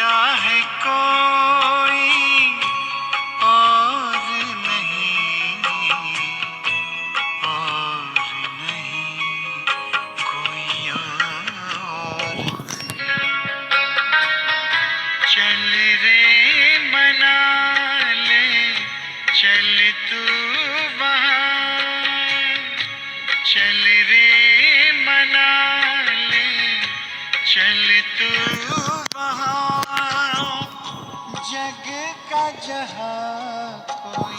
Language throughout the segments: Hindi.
है कोई और नहीं, और नहीं कोई और। चल रे मना ले चल तू वहाँ, चल रे मना ले चल तू वहाँ। जग का जहाँ कोई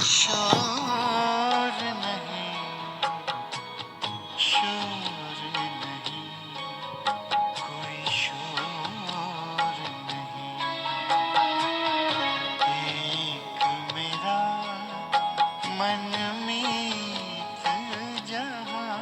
शोर नहीं, शोर नहीं कोई शोर नहीं। एक मेरा मनमीत जहाँ।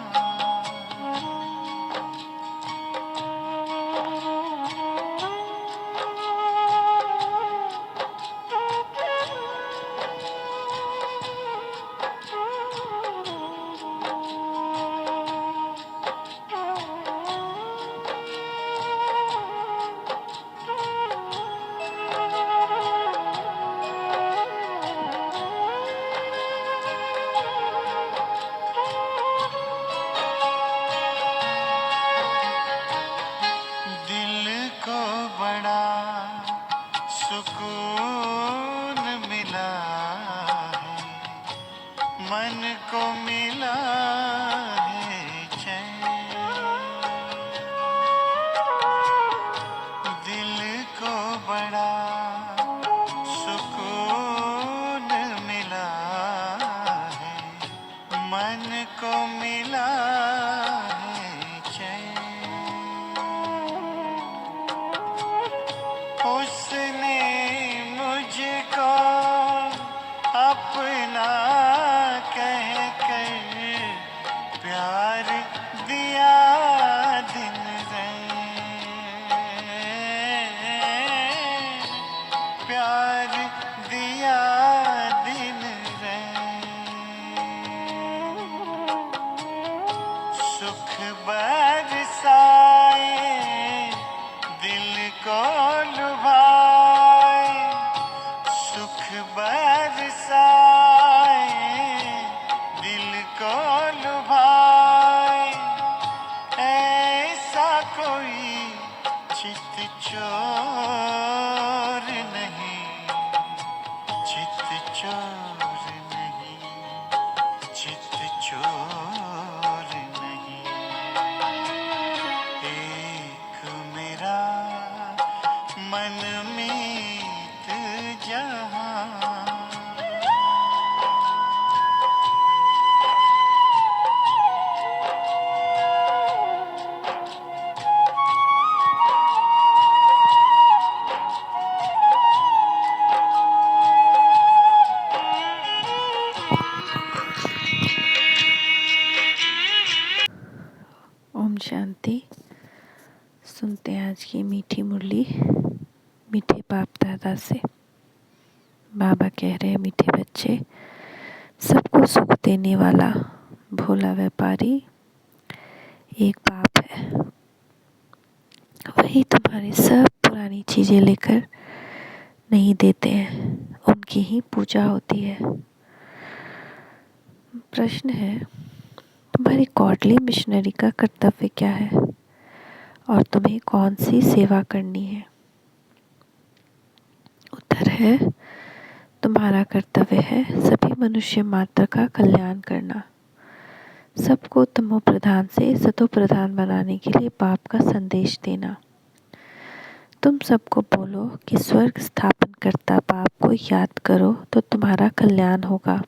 दिल को बड़ा सुकून मिला है, मन को मिला है चैन। दिल को बड़ा सुकून मिला है, मन को मिला है चैन। उसने मुझको अपना कहकर प्यार दिया दिन रात, प्यार दिया दिन रात। सुख बरसाए दिल को लुभाए, सुख बरसाए दिल को लुभाए। ऐसा कोई चित चोर नहीं, चित चोर नहीं, चित चोर नहीं। एक मेरा मनमीत जहाँ। ओम शांति। सुनते हैं आज की मीठी मुरली मीठे बाप दादा से। बाबा कह रहे हैं, मीठे बच्चे, सबको सुख देने वाला भोला व्यापारी एक बाप है। वही तुम्हारी सब पुरानी चीज़ें लेकर नहीं देते हैं, उनकी ही पूजा होती है। प्रश्न है, तुम्हारी गॉडली मिशनरी का कर्तव्य क्या है और तुम्हें कौन सी सेवा करनी है? उत्तर है, तुम्हारा कर्तव्य है सभी मनुष्य मात्र का कल्याण करना, सबको तमो प्रधान से सतो प्रधान बनाने के लिए बाप का संदेश देना। तुम सबको बोलो कि स्वर्ग स्थापन करता बाप को याद करो तो तुम्हारा कल्याण होगा।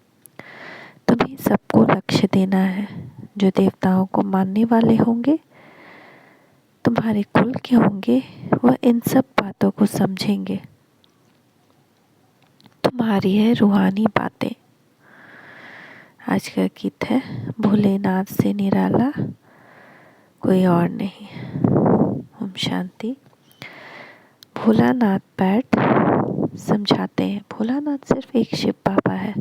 तुम्हें सबको लक्ष्य देना है। जो देवताओं को मानने वाले होंगे, तुम्हारे कुल के होंगे, वह इन सब बातों को समझेंगे। तुम्हारी है रूहानी बातें। आज का गीत है, भोलेनाथ से निराला कोई और नहीं। ओम शांति। भोलानाथ बैठ समझाते हैं। भोलानाथ सिर्फ एक शिव बाबा है।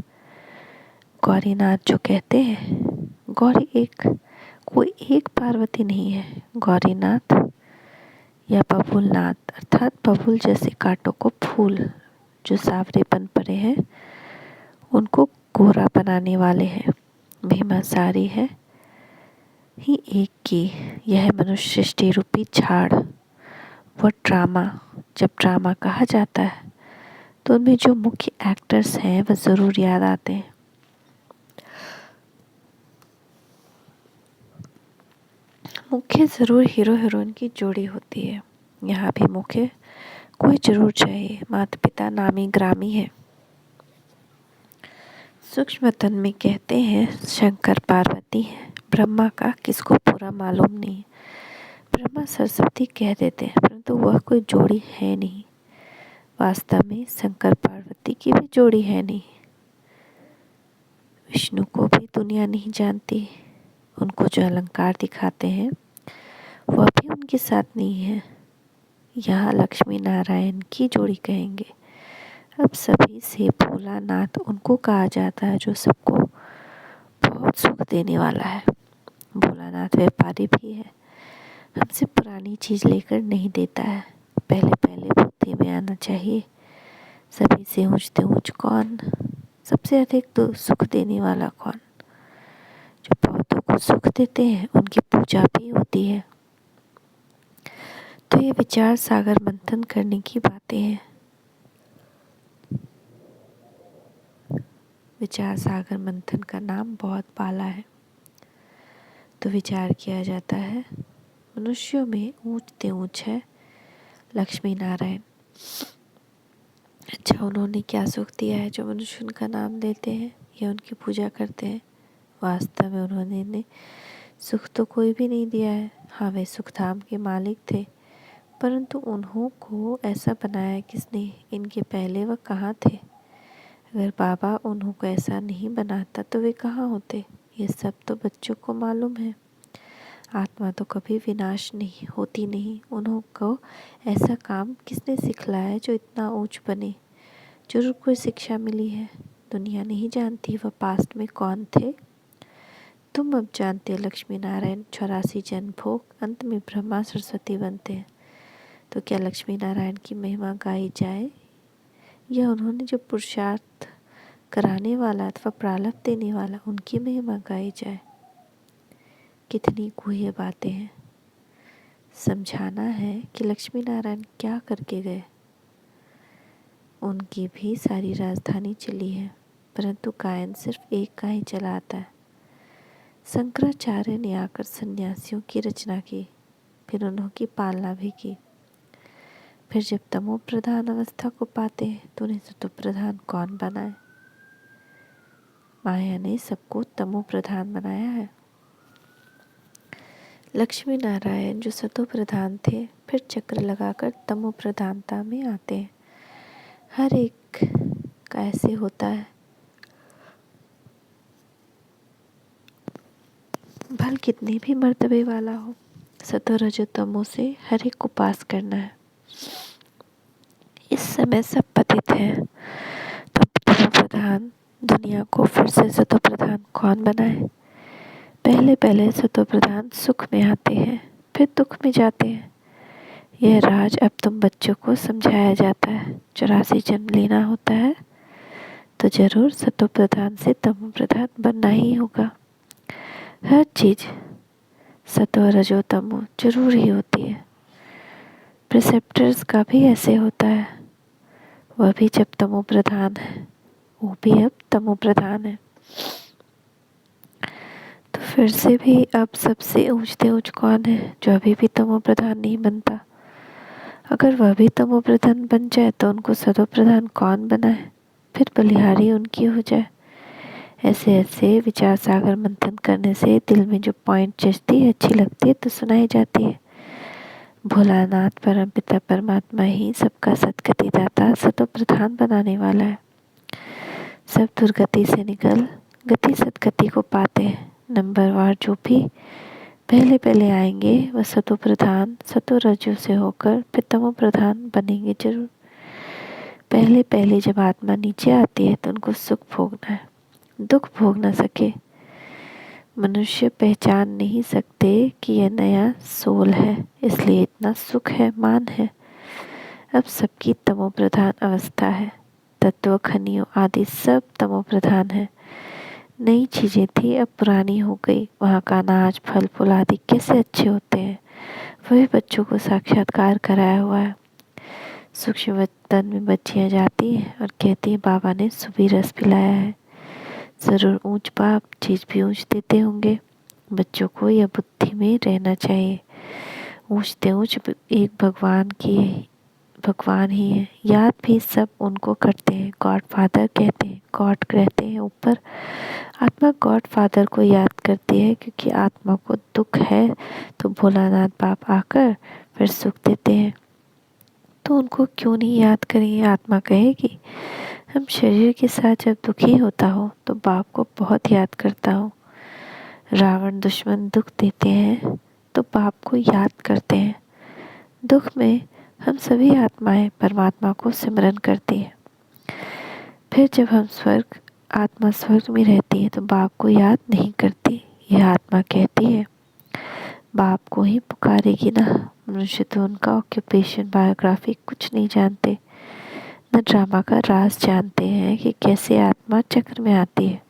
गौरीनाथ जो कहते हैं, गौरी एक कोई एक पार्वती नहीं है। गौरीनाथ या बबूलनाथ अर्थात बबूल जैसे कांटों को फूल जो सावरेपन पड़े हैं उनको गोरा बनाने वाले हैं। महिमा सारी है ही एक की, यह मनुष्य सृष्टि रूपी झाड़। वह ड्रामा, जब ड्रामा कहा जाता है तो उनमें जो मुख्य एक्टर्स हैं वह ज़रूर याद आते हैं। मुख्य ज़रूर हीरो हीरोइन की जोड़ी होती है। यहाँ भी मुख्य कोई ज़रूर चाहिए। माता पिता नामी ग्रामी है। सूक्ष्मतन में कहते हैं शंकर पार्वती है, ब्रह्मा का किसको पूरा मालूम नहीं। ब्रह्मा सरस्वती कह देते हैं परंतु वह कोई जोड़ी है नहीं। वास्तव में शंकर पार्वती की भी जोड़ी है नहीं। विष्णु को भी दुनिया नहीं जानती। उनको जो अलंकार दिखाते हैं वह भी उनके साथ नहीं है। यहाँ लक्ष्मी नारायण की जोड़ी कहेंगे। अब सभी से भोलानाथ उनको कहा जाता है जो सबको बहुत सुख देने वाला है। भोलानाथ व्यापारी भी है, हमसे पुरानी चीज़ लेकर नहीं देता है। पहले पहले बुद्धि में आना चाहिए। सभी से ऊंचते ऊंच कौन, सबसे अधिक तो सुख देने वाला कौन। जो बहुतों को सुख देते हैं उनकी पूजा भी होती है। तो ये विचार सागर मंथन करने की बातें हैं। विचार सागर मंथन का नाम बहुत पाला है। तो विचार किया जाता है मनुष्यों में ऊंचते ऊंच है लक्ष्मी नारायण। अच्छा, उन्होंने क्या सुख दिया है जो मनुष्य उनका नाम लेते हैं या उनकी पूजा करते हैं। वास्तव में उन्होंने सुख तो कोई भी नहीं दिया है। हाँ, वे सुखधाम के मालिक थे परंतु उन्हों को ऐसा बनाया किसने। इनके पहले वह कहाँ थे। अगर बाबा उन्हों को ऐसा नहीं बनाता तो वे कहाँ होते। ये सब तो बच्चों को मालूम है। आत्मा तो कभी विनाश नहीं होती नहीं। उन्हों को ऐसा काम किसने सिखलाया जो इतना ऊंच बने। जरूर कोई शिक्षा मिली है। दुनिया नहीं जानती वह पास्ट में कौन थे। तुम अब जानते हो लक्ष्मी नारायण 84 जन्म भोग, अंत में ब्रह्मा सरस्वती बनते हैं। तो क्या लक्ष्मी नारायण की महिमा गाई जाए या उन्होंने जो पुरुषार्थ कराने वाला अथवा प्रारब्ध देने वाला उनकी महिमा गाई जाए। कितनी गुह्य बातें हैं। समझाना है कि लक्ष्मी नारायण क्या करके गए। उनकी भी सारी राजधानी चली है परंतु गायन सिर्फ एक का ही चला आता है। शंकराचार्य ने आकर सन्यासियों की रचना की, फिर उन्होंने पालना भी की। फिर जब तमो प्रधान अवस्था को पाते हैं तो उन्हें सतो प्रधान कौन बनाए। माया ने सबको तमो प्रधान बनाया है। लक्ष्मी नारायण जो सतो प्रधान थे फिर चक्र लगाकर तमो प्रधानता में आते हैं। हर एक का ऐसे होता है। भल कितने भी मर्तबे वाला हो, सतो रजो तमो से हर एक को पास करना है। इस समय सब पतित हैं तो तमो प्रधान दुनिया को फिर से सतो प्रधान कौन बनाए। पहले पहले सतो प्रधान सुख में आते हैं फिर दुख में जाते हैं। यह राज अब तुम बच्चों को समझाया जाता है। 84 जन्म लेना होता है तो जरूर सतो प्रधान से तमो प्रधान बनना ही होगा। हर चीज सतो रजो तमो जरूर ही होती है। प्रिसेप्टर्स का भी ऐसे होता है। वह भी जब तमो प्रधान है, वो भी अब तमो प्रधान है। तो फिर से भी अब सबसे ऊंचते ऊंच कौन है जो अभी भी तमो प्रधान नहीं बनता। अगर वह भी तमो प्रधान बन जाए तो उनको सतो प्रधान कौन बनाए। फिर बलिहारी उनकी हो जाए। ऐसे ऐसे विचार सागर मंथन करने से दिल में जो पॉइंट जचती है, अच्छी लगती है तो सुनाई जाती है। भोलानाथ परम पिता परमात्मा ही सबका सदगति दाता सतो प्रधान बनाने वाला है। सब दुर्गति से निकल गति सदगति को पाते हैं। नंबरवार जो भी पहले पहले आएंगे वह सतो प्रधान सतो रजो से होकर फिर तमो प्रधान बनेंगे जरूर। पहले पहले जब आत्मा नीचे आती है तो उनको सुख भोगना है, दुख भोग न सके। मनुष्य पहचान नहीं सकते कि यह नया सोल है, इसलिए इतना सुख है, मान है। अब सबकी तमो प्रधान अवस्था है। तत्व, खनियों आदि सब तमो प्रधान है। नई चीजें थी, अब पुरानी हो गई। वहाँ का अनाज, फल फूल आदि कैसे अच्छे होते हैं, वही बच्चों को साक्षात्कार कराया हुआ है। सूक्ष्म वतन में बच्चियाँ जाती हैं और कहती हैं, बाबा ने सुबह रस पिलाया है। ज़रूर ऊंच बाप चीज़ भी ऊंच देते होंगे। बच्चों को यह बुद्धि में रहना चाहिए, ऊंचते ऊंच एक भगवान ही है। याद भी सब उनको करते हैं, गॉड फादर कहते हैं। गॉड कहते हैं ऊपर, आत्मा गॉड फादर को याद करती है, क्योंकि आत्मा को दुख है तो भोलानाथ बाप आकर फिर सुख देते हैं। तो उनको क्यों नहीं याद करेंगे, आत्मा कहेगी। हम शरीर के साथ जब दुखी होता हो तो बाप को बहुत याद करता हूँ। रावण दुश्मन दुख देते हैं तो बाप को याद करते हैं। दुख में हम सभी आत्माएं परमात्मा को सिमरन करती हैं। फिर जब हम आत्मा स्वर्ग में रहती है तो बाप को याद नहीं करती। यह आत्मा कहती है, बाप को ही पुकारेगी ना। मनुष्य तो उनका ऑक्यूपेशन, बायोग्राफी कुछ नहीं जानते, न ड्रामा का राज जानते हैं कि कैसे आत्मा चक्र में आती है।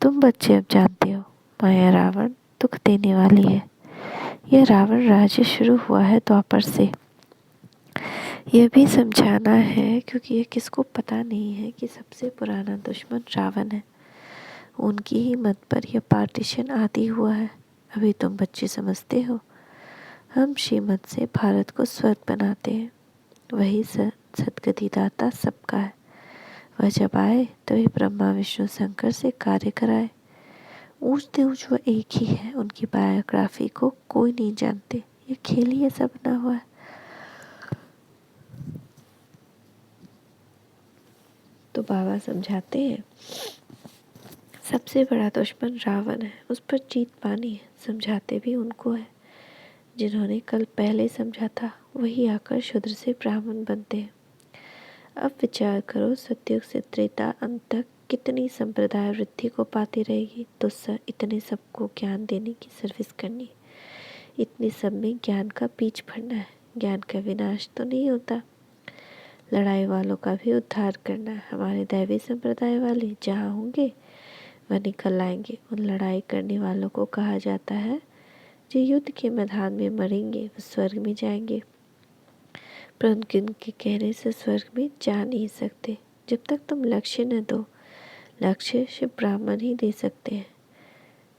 तुम बच्चे अब जानते हो, माया रावण दुख देने वाली है। यह रावण राज्य शुरू हुआ है द्वापर से। यह भी समझाना है, क्योंकि यह किसको पता नहीं है कि सबसे पुराना दुश्मन रावण है। उनकी ही मत पर यह पार्टीशन आदि हुआ है। अभी तुम बच्चे समझते हो। हम श्रीमत से भारत को स्वर्ग बनाते हैं। वही सदगति दाता सबका है। वह जब आए तभी ब्रह्मा विष्णु शंकर से कार्य कराए। ऊंचते ऊंच वह एक ही है। उनकी बायोग्राफी को कोई नहीं जानते। ये खेल ही ऐसा बना हुआ है। तो बाबा समझाते हैं, सबसे बड़ा दुश्मन रावण है, उस पर जीत पानी है। समझाते भी उनको है जिन्होंने कल पहले समझा था। वही आकर शूद्र से ब्राह्मण बनते हैं। अब विचार करो, सतयुग से त्रेता अंत तक कितनी संप्रदाय वृद्धि को पाती रहेगी। तो इतने सबको ज्ञान देने की सर्विस करनी, इतने सब में ज्ञान का बीज भरना है। ज्ञान का विनाश तो नहीं होता, लड़ाई वालों का भी उद्धार करना है। हमारे दैवी संप्रदाय वाले जहाँ होंगे वह निकल आएंगे। उन लड़ाई करने वालों को कहा जाता है जो युद्ध के मैदान में मरेंगे वो स्वर्ग में जाएंगे, परंतु उनके कहने से स्वर्ग में जा नहीं सकते। जब तक तुम लक्ष्य न दो, लक्ष्य सिर्फ ब्राह्मण ही दे सकते हैं।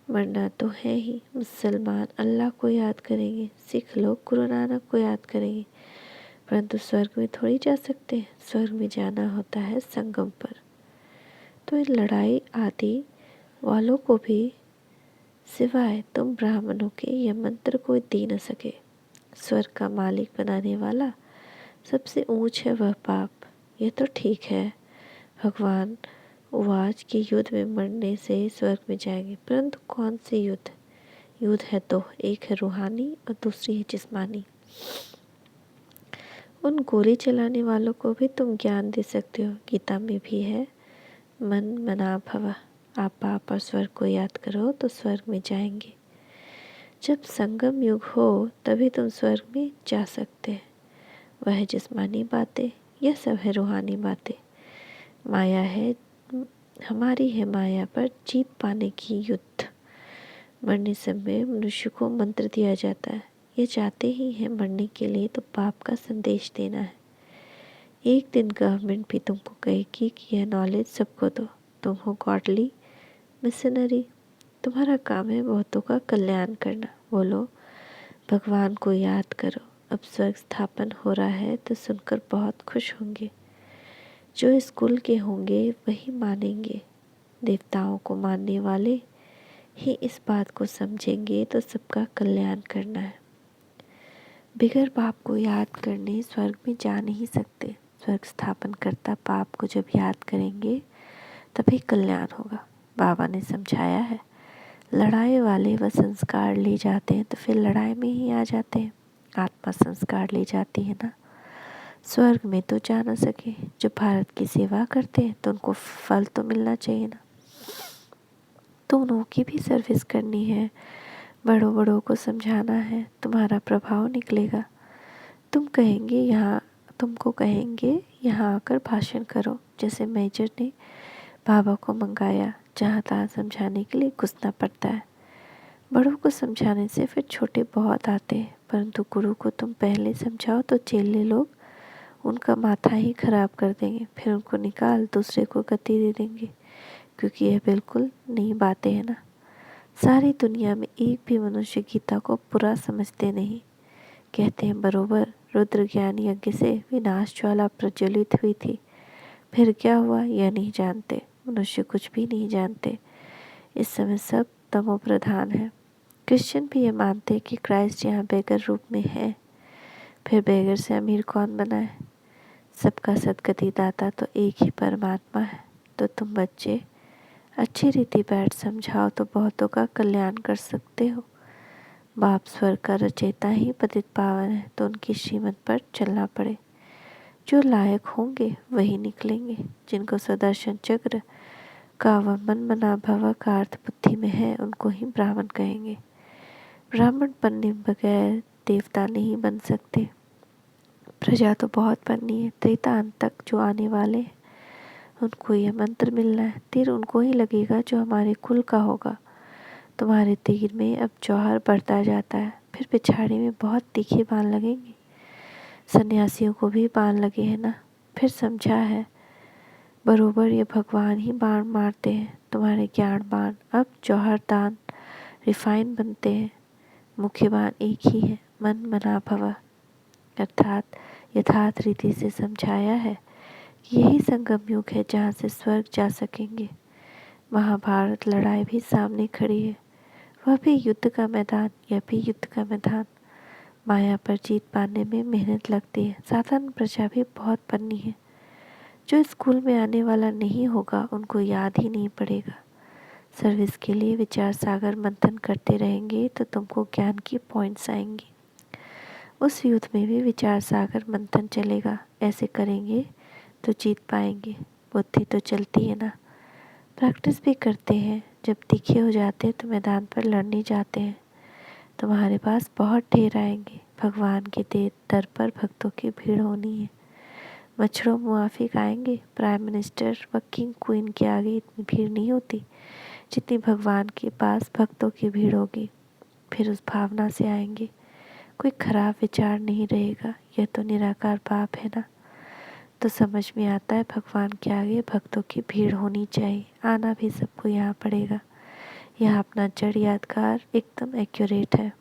मरना तो है ही। मुसलमान अल्लाह को याद करेंगे, सिख लोग गुरु नानक को याद करेंगे, परंतु स्वर्ग में थोड़ी जा सकते हैं। स्वर्ग में जाना होता है संगम पर। तो इन लड़ाई आदि वालों को भी सिवाय तुम ब्राह्मणों के यह मंत्र कोई दे न सके। स्वर्ग का मालिक बनाने वाला सबसे ऊंच है वह पाप। यह तो ठीक है, भगवान उवाच के युद्ध में मरने से स्वर्ग में जाएंगे, परंतु कौन से युद्ध? युद्ध है तो एक है रूहानी और दूसरी है जिस्मानी। उन गोली चलाने वालों को भी तुम ज्ञान दे सकते हो। गीता में भी है, मन मना भव। आप पाप और स्वर्ग को याद करो तो स्वर्ग में जाएंगे। जब संगम युग हो तभी तुम स्वर्ग में जा सकते हैं। वह है जिस्मानी बातें, यह सब है रूहानी बातें। माया है, हमारी है माया पर जीत पाने की युद्ध। मरने समय मनुष्य को मंत्र दिया जाता है। ये चाहते ही हैं मरने के लिए, तो पाप का संदेश देना है। एक दिन गवर्नमेंट भी तुमको कहेगी कि यह नॉलेज सबको दो। तुम हो गॉडली मिशनरी, तुम्हारा काम है बहुतों का कल्याण करना। बोलो, भगवान को याद करो। अब स्वर्ग स्थापन हो रहा है तो सुनकर बहुत खुश होंगे। जो स्कूल के होंगे वही मानेंगे। देवताओं को मानने वाले ही इस बात को समझेंगे तो सबका कल्याण करना है। बिगर पाप को याद करने स्वर्ग में जा नहीं सकते। स्वर्ग स्थापन करता पाप को जब याद करेंगे तभी कल्याण होगा। बाबा ने समझाया है, लड़ाई वाले वह संस्कार ले जाते हैं तो फिर लड़ाई में ही आ जाते हैं। आत्मा संस्कार ले जाती है ना। स्वर्ग में तो जा ना सके, जो भारत की सेवा करते हैं तो उनको फल तो मिलना चाहिए ना। दोनों की भी सर्विस करनी है। बड़ों बड़ों को समझाना है, तुम्हारा प्रभाव निकलेगा। तुमको कहेंगे यहाँ आकर भाषण करो, जैसे मेजर ने बाबा को मंगाया। जहाँ तहाँ समझाने के लिए घुसना पड़ता है। बड़ों को समझाने से फिर छोटे बहुत आते हैं, परंतु गुरु को तुम पहले समझाओ तो चेले लोग उनका माथा ही खराब कर देंगे, फिर उनको निकाल दूसरे को गति दे देंगे, क्योंकि यह बिल्कुल नई बातें हैं ना। सारी दुनिया में एक भी मनुष्य गीता को पूरा समझते नहीं। कहते हैं बरोबर रुद्र ज्ञान यज्ञ से विनाश ज्वाला प्रज्वलित हुई थी, फिर क्या हुआ यह नहीं जानते। मनुष्य कुछ भी नहीं जानते। इस समय सब तमो प्रधान है। क्रिश्चियन भी ये मानते हैं कि क्राइस्ट यहाँ बेगर रूप में है, फिर बेगर से अमीर कौन बना है? सबका सदगति दाता तो एक ही परमात्मा है। तो तुम बच्चे अच्छी रीति बैठ समझाओ तो बहुतों का कल्याण कर सकते हो। बाप स्वर्ग का रचयिता ही पतित पावन है, तो उनकी श्रीमत पर चलना पड़े। जो लायक होंगे वही निकलेंगे। जिनको सुदर्शन चक्र का व मन मना भव का अर्थ बुद्धि में है, उनको ही ब्राह्मण कहेंगे। ब्राह्मण बनने बगैर देवता नहीं बन सकते। प्रजा तो बहुत बननी है। त्रेता अंत तक जो आने वाले हैं उनको यह मंत्र मिलना है। तीर उनको ही लगेगा जो हमारे कुल का होगा। तुम्हारे तीर में अब जौहर बढ़ता जाता है, फिर पिछाड़ी में बहुत तीखे बाण लगेंगे। सन्यासियों को भी बाण लगे हैं ना, फिर समझा है बरोबर ये भगवान ही बाण मारते हैं। तुम्हारे ज्ञान बाण अब जौहर दान रिफाइन बनते हैं। मुख्य बाण एक ही है, मन मना भव, अर्थात यथार्थ रीति से समझाया है कि यही संगम युग है जहाँ से स्वर्ग जा सकेंगे। महाभारत लड़ाई भी सामने खड़ी है, वह भी युद्ध का मैदान, यह भी युद्ध का मैदान। माया पर जीत पाने में मेहनत लगती है। साधारण प्रजा भी बहुत पन्नी है। जो स्कूल में आने वाला नहीं होगा उनको याद ही नहीं पड़ेगा। सर्विस के लिए विचार सागर मंथन करते रहेंगे तो तुमको ज्ञान की पॉइंट्स आएंगी। उस युद्ध में भी विचार सागर मंथन चलेगा। ऐसे करेंगे तो जीत पाएंगे। बुद्धि तो चलती है ना। प्रैक्टिस भी करते हैं। जब तीखे हो जाते हैं तो मैदान पर लड़ने जाते हैं। तुम्हारे पास बहुत ढेर आएंगे। भगवान के दर पर भक्तों की भीड़ होनी है। मच्छरों मुआफिक आएंगे। प्राइम मिनिस्टर व किंग क्वीन के आगे इतनी भीड़ नहीं होती जितनी भगवान के पास भक्तों की भीड़ होगी। फिर उस भावना से आएंगे। कोई खराब विचार नहीं रहेगा। यह तो निराकार बाप है ना। तो समझ में आता है भगवान के आगे भक्तों की भीड़ होनी चाहिए। आना भी सबको यहाँ पड़ेगा। यह अपना जड़ यादगार एकदम एक्यूरेट है।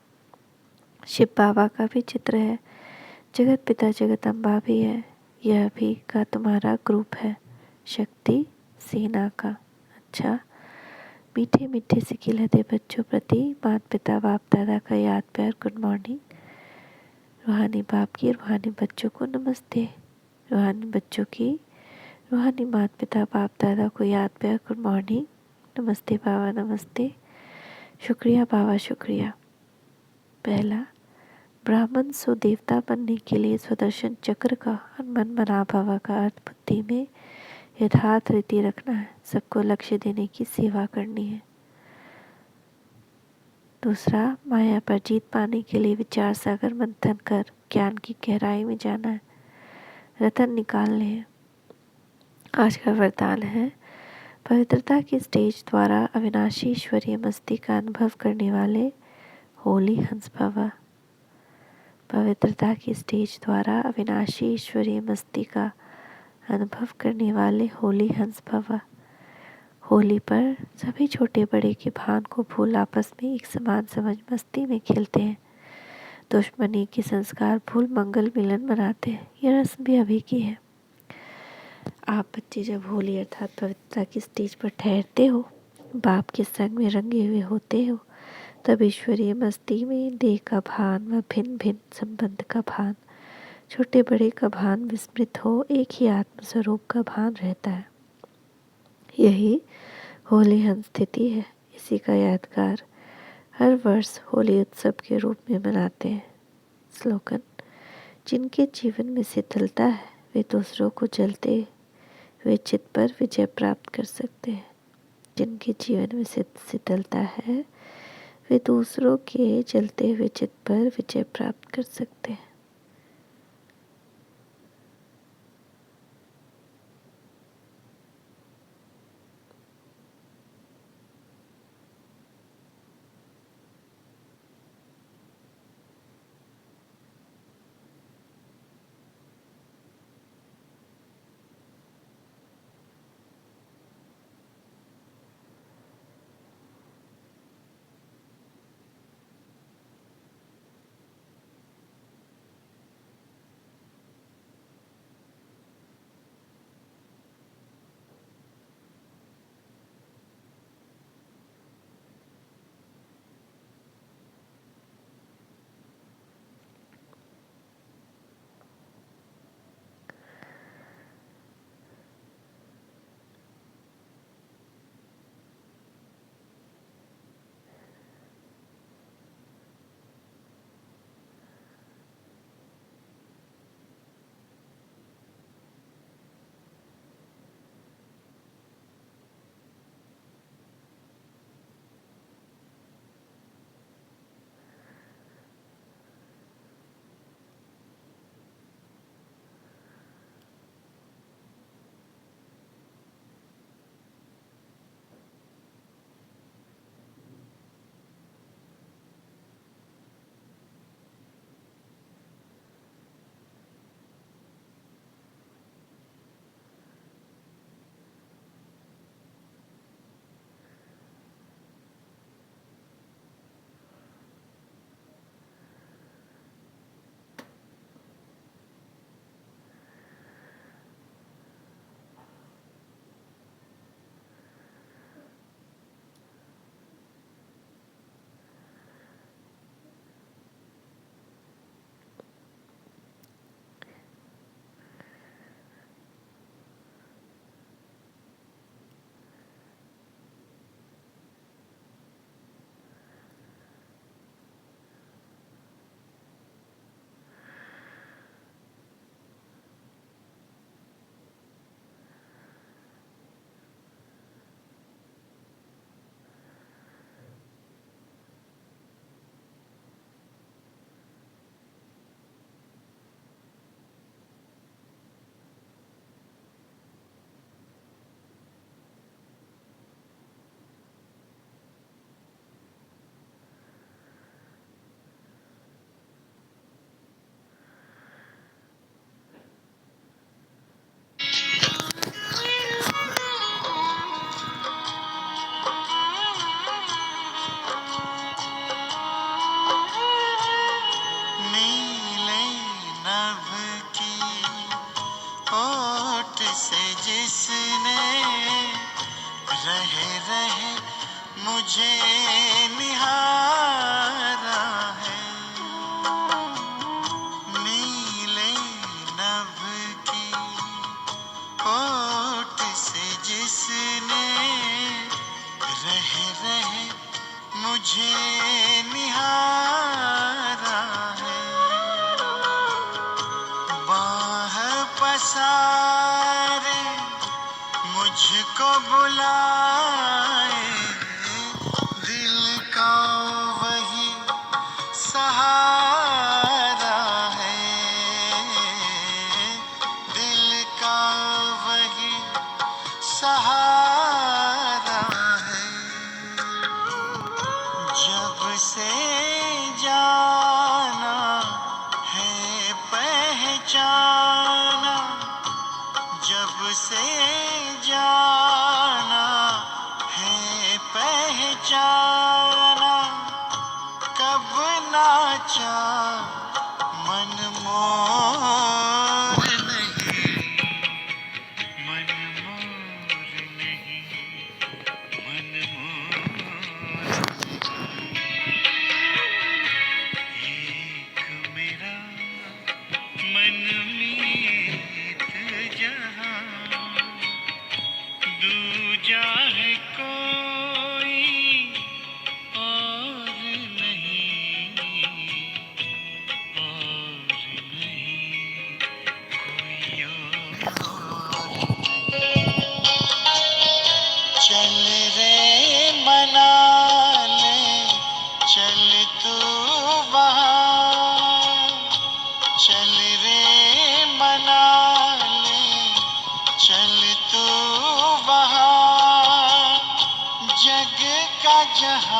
शिव बाबा का भी चित्र है। जगत पिता जगदम्बा भी है। यह भी का तुम्हारा ग्रुप है, शक्ति सेना का। अच्छा, मीठे मीठे से खिलते बच्चों प्रति माता पिता बाप दादा का याद प्यार गुड मॉर्निंग। रूहानी बाप की रूहानी बच्चों को नमस्ते। रूहानी बच्चों की रूहानी माता पिता बाप दादा को याद प्यार गुड मॉर्निंग। नमस्ते बाबा नमस्ते। शुक्रिया बाबा शुक्रिया। पहला, ब्राह्मण सो देवता बनने के लिए सुदर्शन चक्र का मन मना भव का अर्थ बुद्धि में यथार्थ रीति रखना है। सबको लक्ष्य देने की सेवा करनी है। दूसरा, माया पर जीत पाने के लिए विचार सागर मंथन कर ज्ञान की गहराई में जाना है। रतन निकालने हैं। आज का वरदान है, पवित्रता की स्टेज द्वारा अविनाशी ईश्वरीय मस्ती का अनुभव करने वाले होली हंस भव। पवित्रता की स्टेज द्वारा अविनाशी ईश्वरीय मस्ती का अनुभव करने वाले होली हंस भव। होली पर सभी छोटे बड़े के भान को भूल आपस में एक समान समझ मस्ती में खेलते हैं। दुश्मनी के संस्कार भूल मंगल मिलन मनाते हैं। यह रस्म भी अभी की है। आप बच्चे जब होली अर्थात पवित्रता की स्टेज पर ठहरते हो, बाप के संग में रंगे हुए होते हो, तब ईश्वरीय मस्ती में देह का भान व भिन्न भिन्न संबंध का भान, छोटे बड़े का भान विस्मृत हो एक ही आत्म स्वरूप का भान रहता है। यही होली हंस स्थिति है। इसी का यादगार हर वर्ष होली उत्सव के रूप में मनाते हैं। स्लोगन, जिनके जीवन में शीतलता है वे दूसरों को जलते हुए चित्त पर विजय प्राप्त कर सकते हैं। जिनके जीवन में शीतलता है वे दूसरों के जलते हुए चित पर विजय प्राप्त कर सकते हैं। नीले नभ की ओट से जिसने रहे रहे मुझे निहारा है। नीले नभ की ओट से जिसने रहे रहे मुझे निहारा है। बाह पसारे मुझको बुलाए, दिल का वही सहारा है। दिल का वही सहारा है। जब से जाना है पहचाना, जब से जाना है पहचाना, कब नाचा मन मोर नहीं, मन मोर नहीं, मन मोर। एक मेरा मनमीत जहां, दूजा है कोई और नहीं। जहां